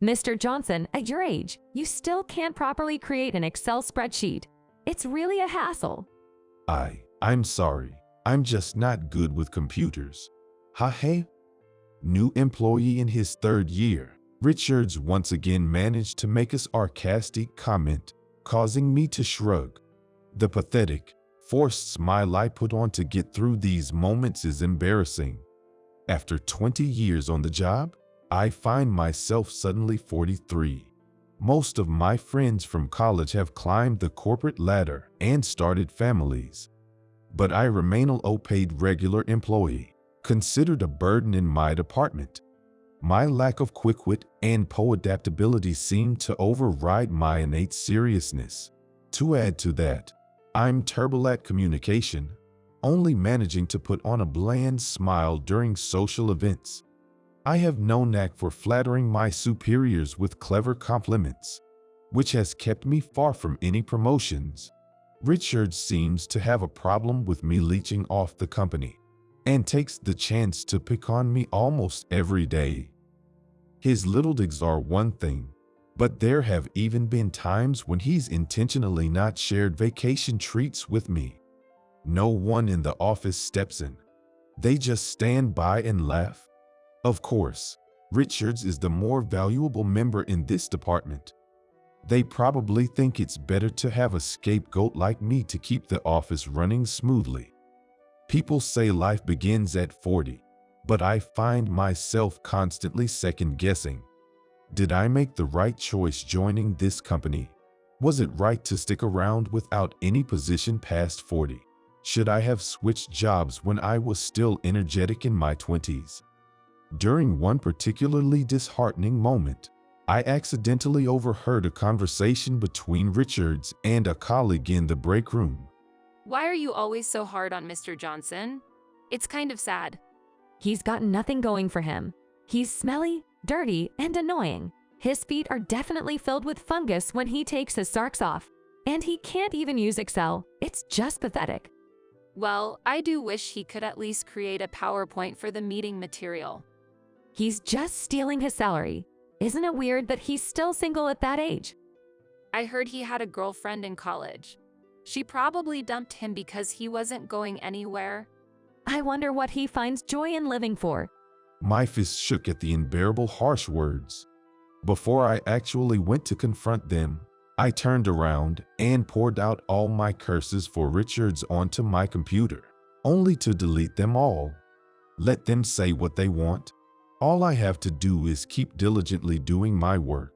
Mr. Johnson, at your age, you still can't properly create an Excel spreadsheet. It's really a hassle. I'm sorry. I'm just not good with computers. Hey. New employee in his third year. Richards once again managed to make a sarcastic comment, causing me to shrug. The pathetic, forced smile I put on to get through these moments is embarrassing. After 20 years on the job, I find myself suddenly 43. Most of my friends from college have climbed the corporate ladder and started families. But I remain a low-paid regular employee, considered a burden in my department. My lack of quick wit and adaptability seem to override my innate seriousness. To add to that, I'm terrible at communication, only managing to put on a bland smile during social events. I have no knack for flattering my superiors with clever compliments, which has kept me far from any promotions. Richard seems to have a problem with me leeching off the company, and takes the chance to pick on me almost every day. His little digs are one thing, but there have even been times when he's intentionally not shared vacation treats with me. No one in the office steps in. They just stand by and laugh. Of course, Richards is the more valuable member in this department. They probably think it's better to have a scapegoat like me to keep the office running smoothly. People say life begins at 40, but I find myself constantly second-guessing. Did I make the right choice joining this company? Was it right to stick around without any position past 40? Should I have switched jobs when I was still energetic in my 20s? During one particularly disheartening moment, I accidentally overheard a conversation between Richards and a colleague in the break room. Why are you always so hard on Mr. Johnson? It's kind of sad. He's got nothing going for him. He's smelly, dirty, and annoying. His feet are definitely filled with fungus when he takes his socks off. And he can't even use Excel. It's just pathetic. Well, I do wish he could at least create a PowerPoint for the meeting material. He's just stealing his salary. Isn't it weird that he's still single at that age? I heard he had a girlfriend in college. She probably dumped him because he wasn't going anywhere. I wonder what he finds joy in living for. My fist shook at the unbearable harsh words. Before I actually went to confront them, I turned around and poured out all my curses for Richards onto my computer, only to delete them all. Let them say what they want. All I have to do is keep diligently doing my work.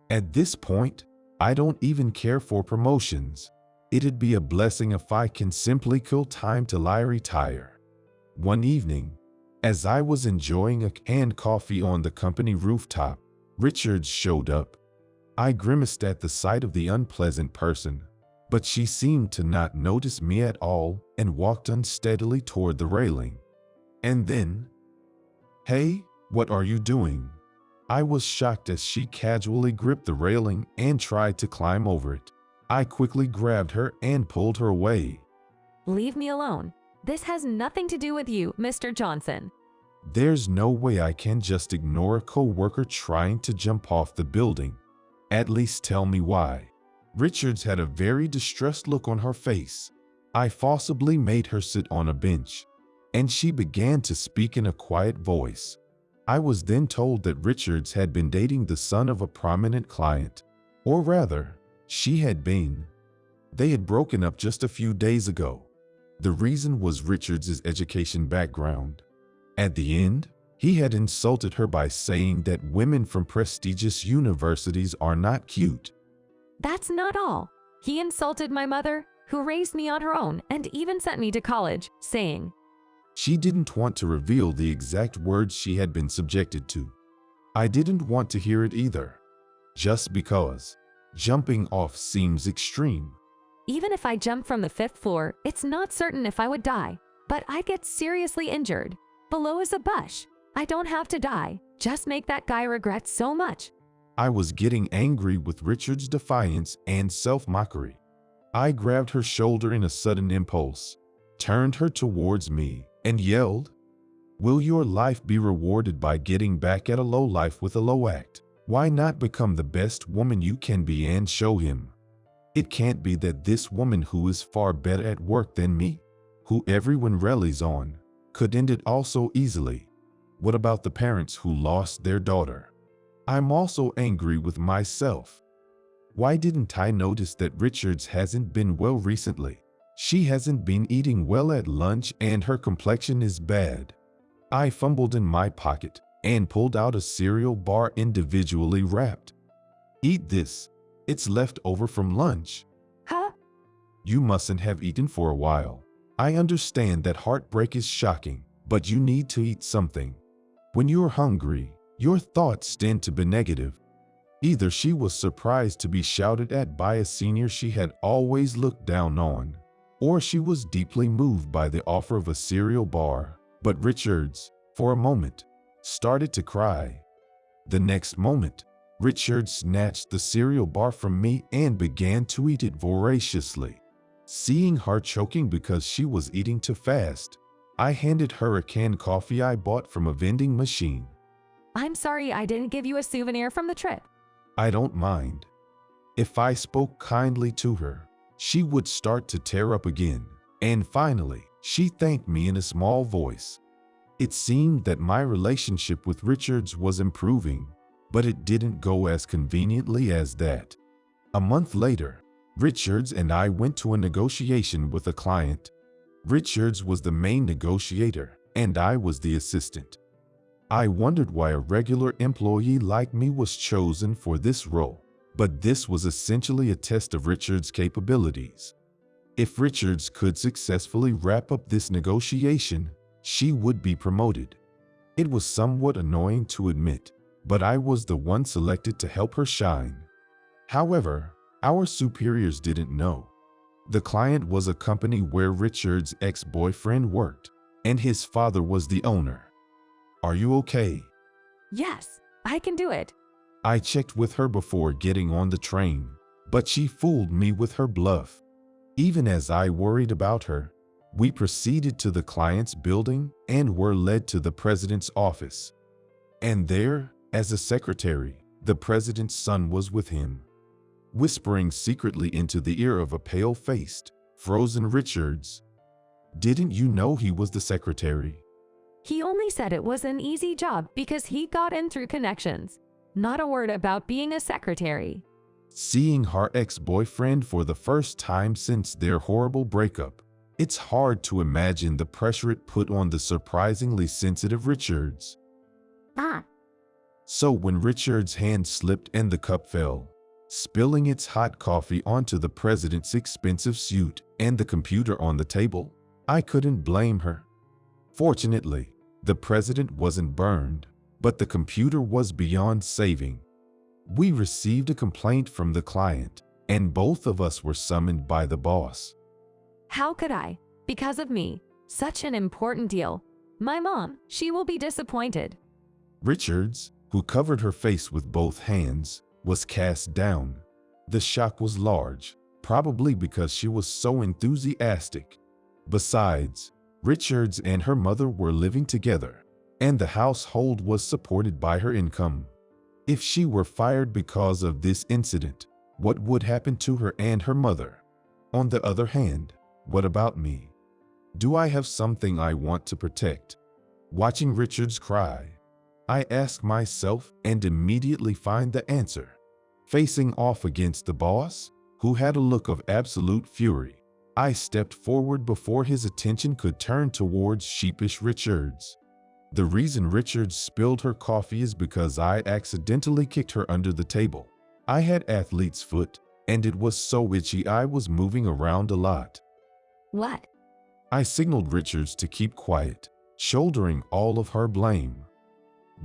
At this point, I don't even care for promotions. It'd be a blessing if I can simply kill time till I retire. One evening, as I was enjoying a canned coffee on the company rooftop, Richards showed up. I grimaced at the sight of the unpleasant person, but she seemed to not notice me at all and walked unsteadily toward the railing. And then, "Hey, what are you doing?" I was shocked as she casually gripped the railing and tried to climb over it. I quickly grabbed her and pulled her away. Leave me alone. This has nothing to do with you, Mr. Johnson. There's no way I can just ignore a co-worker trying to jump off the building. At least tell me why. Richards had a very distressed look on her face. I forcibly made her sit on a bench, and she began to speak in a quiet voice. I was then told that Richards had been dating the son of a prominent client, or rather, she had been. They had broken up just a few days ago. The reason was Richards' education background. At the end, he had insulted her by saying that women from prestigious universities are not cute. That's not all. He insulted my mother, who raised me on her own and even sent me to college, saying, She didn't want to reveal the exact words she had been subjected to. I didn't want to hear it either, just because jumping off seems extreme. Even if I jump from the 5th floor, it's not certain if I would die, but I'd get seriously injured. Below is a bush. I don't have to die, just make that guy regret so much. I was getting angry with Richard's defiance and self-mockery. I grabbed her shoulder in a sudden impulse, turned her towards me, and yelled, "Will your life be rewarded by getting back at a low life with a low act? Why not become the best woman you can be and show him? It can't be that this woman who is far better at work than me, who everyone relies on, could end it all so easily. What about the parents who lost their daughter? I'm also angry with myself. Why didn't I notice that Richards hasn't been well recently? She hasn't been eating well at lunch and her complexion is bad. I fumbled in my pocket and pulled out a cereal bar individually wrapped. Eat this. It's left over from lunch. Huh? You mustn't have eaten for a while. I understand that heartbreak is shocking, but you need to eat something. When you're hungry, your thoughts tend to be negative. Either she was surprised to be shouted at by a senior she had always looked down on, or she was deeply moved by the offer of a cereal bar. But Richards, for a moment, started to cry. The next moment, Richards snatched the cereal bar from me and began to eat it voraciously. Seeing her choking because she was eating too fast, I handed her a canned coffee I bought from a vending machine. I'm sorry I didn't give you a souvenir from the trip. I don't mind. If I spoke kindly to her, she would start to tear up again. And finally, she thanked me in a small voice. It seemed that my relationship with Richards was improving, but it didn't go as conveniently as that. A month later, Richards and I went to a negotiation with a client. Richards was the main negotiator, and I was the assistant. I wondered why a regular employee like me was chosen for this role, but this was essentially a test of Richards' capabilities. If Richards could successfully wrap up this negotiation, she would be promoted. It was somewhat annoying to admit, but I was the one selected to help her shine. However, our superiors didn't know. The client was a company where Richards' ex-boyfriend worked, and his father was the owner. Are you okay? Yes, I can do it. I checked with her before getting on the train, but she fooled me with her bluff. Even as I worried about her, we proceeded to the client's building and were led to the president's office. And there, as a secretary, the president's son was with him. Whispering secretly into the ear of a pale-faced, frozen Richards. Didn't you know he was the secretary? He only said it was an easy job because he got in through connections. Not a word about being a secretary. Seeing her ex-boyfriend for the first time since their horrible breakup, it's hard to imagine the pressure it put on the surprisingly sensitive Richards. So when Richards' hand slipped and the cup fell, spilling its hot coffee onto the president's expensive suit and the computer on the table, I couldn't blame her. Fortunately, the president wasn't burned, but the computer was beyond saving. We received a complaint from the client, and both of us were summoned by the boss. How could I? Because of me. Such an important deal. My mom, she will be disappointed. Richards, who covered her face with both hands, was cast down. The shock was large, probably because she was so enthusiastic. Besides, Richards and her mother were living together, and the household was supported by her income. If she were fired because of this incident, what would happen to her and her mother? On the other hand, what about me? Do I have something I want to protect? Watching Richards cry, I ask myself and immediately find the answer. Facing off against the boss, who had a look of absolute fury, I stepped forward before his attention could turn towards sheepish Richards. The reason Richards spilled her coffee is because I accidentally kicked her under the table. I had athlete's foot, and it was so itchy I was moving around a lot. What? I signaled Richards to keep quiet, shouldering all of her blame.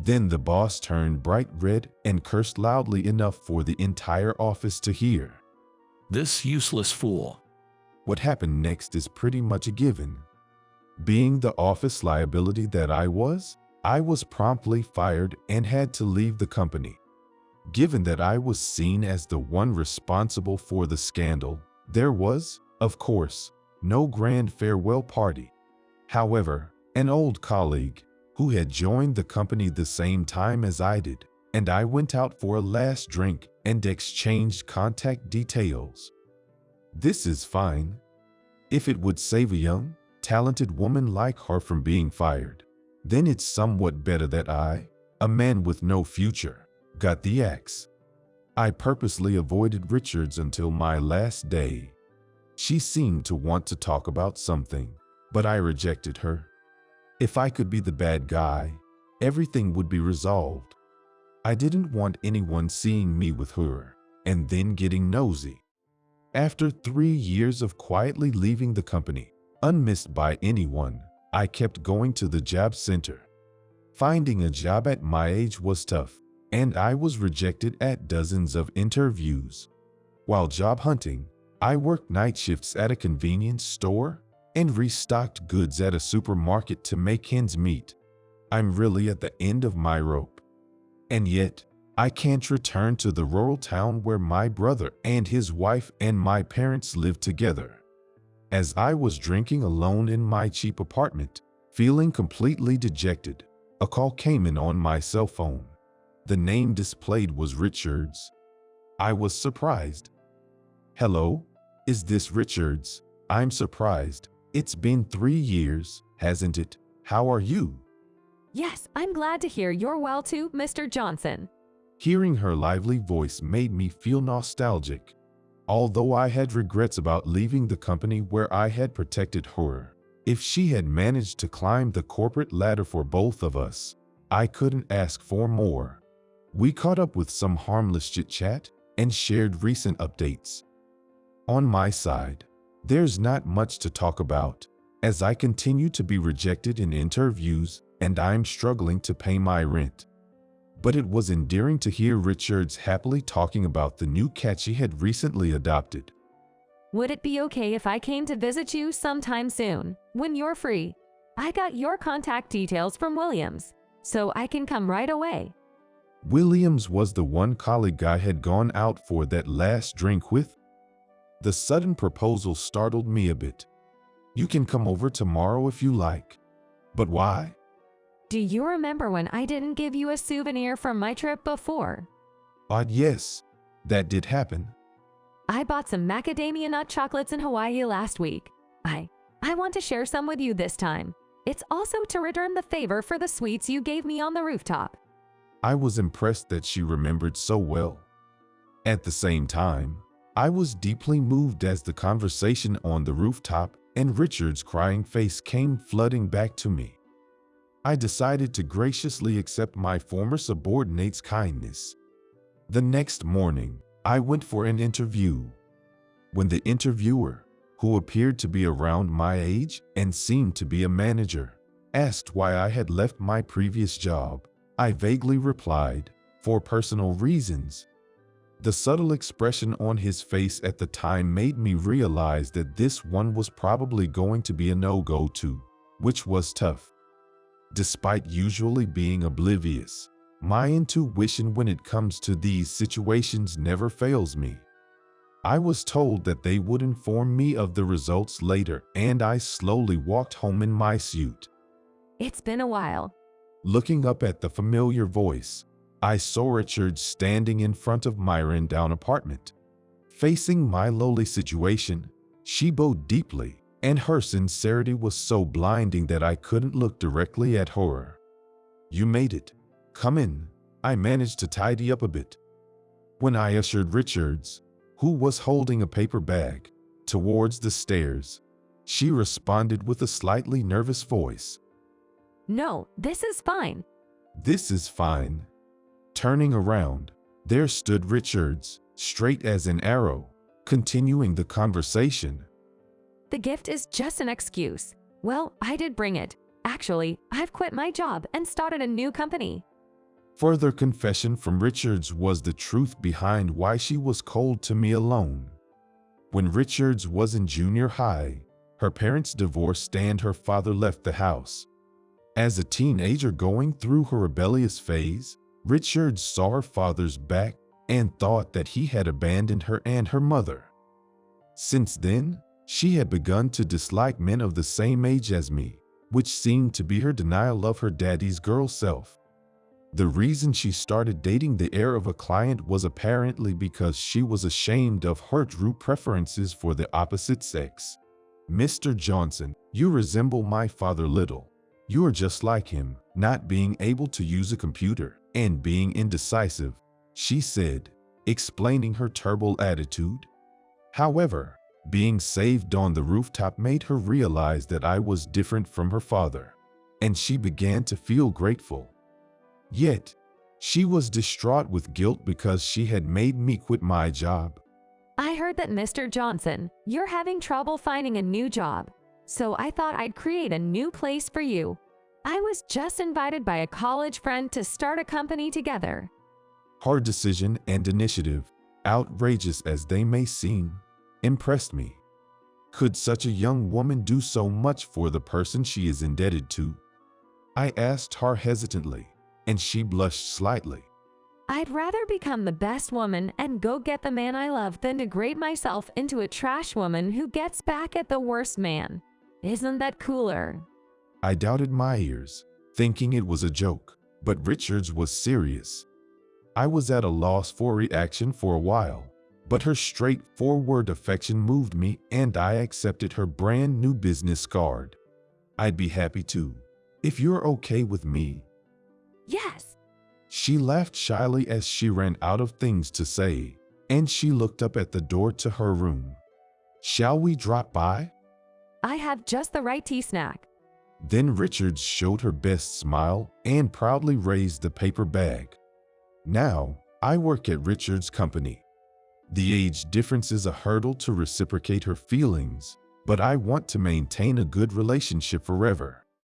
Then the boss turned bright red and cursed loudly enough for the entire office to hear. This useless fool. What happened next is pretty much a given. Being the office liability that I was promptly fired and had to leave the company. Given that I was seen as the one responsible for the scandal, there was, of course, no grand farewell party. However, an old colleague, who had joined the company the same time as I did, and I went out for a last drink and exchanged contact details. This is fine. If it would save a young, talented woman like her from being fired, then it's somewhat better that I, a man with no future, got the axe. I purposely avoided Richards until my last day. She seemed to want to talk about something, but I rejected her. If I could be the bad guy, everything would be resolved. I didn't want anyone seeing me with her and then getting nosy. After 3 years of quietly leaving the company, unmissed by anyone, I kept going to the job center. Finding a job at my age was tough, and I was rejected at dozens of interviews. While job hunting, I worked night shifts at a convenience store and restocked goods at a supermarket to make ends meet. I'm really at the end of my rope. And yet, I can't return to the rural town where my brother and his wife and my parents lived together. As I was drinking alone in my cheap apartment, feeling completely dejected, a call came in on my cell phone. The name displayed was Richards. I was surprised. "Hello? Is this Richards? I'm surprised. It's been 3 years, hasn't it? How are you?" Yes, I'm glad to hear you're well too, Mr. Johnson. Hearing her lively voice made me feel nostalgic. Although I had regrets about leaving the company where I had protected her, if she had managed to climb the corporate ladder for both of us, I couldn't ask for more. We caught up with some harmless chit-chat and shared recent updates. On my side, there's not much to talk about, as I continue to be rejected in interviews and I'm struggling to pay my rent. But it was endearing to hear Richards happily talking about the new cat she had recently adopted. Would it be okay if I came to visit you sometime soon, when you're free? I got your contact details from Williams, so I can come right away. Williams was the one colleague I had gone out for that last drink with. The sudden proposal startled me a bit. "You can come over tomorrow if you like." "But why?" Do you remember when I didn't give you a souvenir from my trip before? Yes, that did happen. I bought some macadamia nut chocolates in Hawaii last week. I want to share some with you this time. It's also to return the favor for the sweets you gave me on the rooftop. I was impressed that she remembered so well. At the same time, I was deeply moved as the conversation on the rooftop and Richard's crying face came flooding back to me. I decided to graciously accept my former subordinate's kindness. The next morning, I went for an interview. When the interviewer, who appeared to be around my age and seemed to be a manager, asked why I had left my previous job, I vaguely replied, "For personal reasons." The subtle expression on his face at the time made me realize that this one was probably going to be a no-go too, which was tough. Despite usually being oblivious, my intuition when it comes to these situations never fails me. I was told that they would inform me of the results later, and I slowly walked home in my suit. It's been a while. Looking up at the familiar voice, I saw Richard standing in front of my rundown apartment. Facing my lowly situation, she bowed deeply, and her sincerity was so blinding that I couldn't look directly at her. "You made it. Come in." I managed to tidy up a bit. When I ushered Richards, who was holding a paper bag, towards the stairs, she responded with a slightly nervous voice. "No, this is fine." "This is fine." Turning around, there stood Richards, straight as an arrow, continuing the conversation. The gift is just an excuse. Well, I did bring it. Actually, I've quit my job and started a new company. Further confession from Richards was the truth behind why she was cold to me alone. When Richards was in junior high, her parents divorced and her father left the house. As a teenager going through her rebellious phase, Richards saw her father's back and thought that he had abandoned her and her mother. Since then, she had begun to dislike men of the same age as me, which seemed to be her denial of her daddy's girl self. The reason she started dating the heir of a client was apparently because she was ashamed of her true preferences for the opposite sex. Mr. Johnson, you resemble my father little. You are just like him, not being able to use a computer and being indecisive, she said, explaining her terrible attitude. However, being saved on the rooftop made her realize that I was different from her father, and she began to feel grateful. Yet, she was distraught with guilt because she had made me quit my job. I heard that Mr. Johnson, you're having trouble finding a new job, so I thought I'd create a new place for you. I was just invited by a college friend to start a company together. Her decision and initiative, outrageous as they may seem, impressed me. Could such a young woman do so much for the person she is indebted to? I asked her hesitantly, and she blushed slightly. I'd rather become the best woman and go get the man I love than degrade myself into a trash woman who gets back at the worst man. Isn't that cooler? I doubted my ears, thinking it was a joke, but Richards was serious. I was at a loss for reaction for a while, but her straightforward affection moved me and I accepted her brand new business card. I'd be happy to, if you're okay with me. Yes. She laughed shyly as she ran out of things to say, and she looked up at the door to her room. Shall we drop by? I have just the right tea snack. Then Richards showed her best smile and proudly raised the paper bag. Now, I work at Richards' company. The age difference is a hurdle to reciprocate her feelings, but I want to maintain a good relationship forever.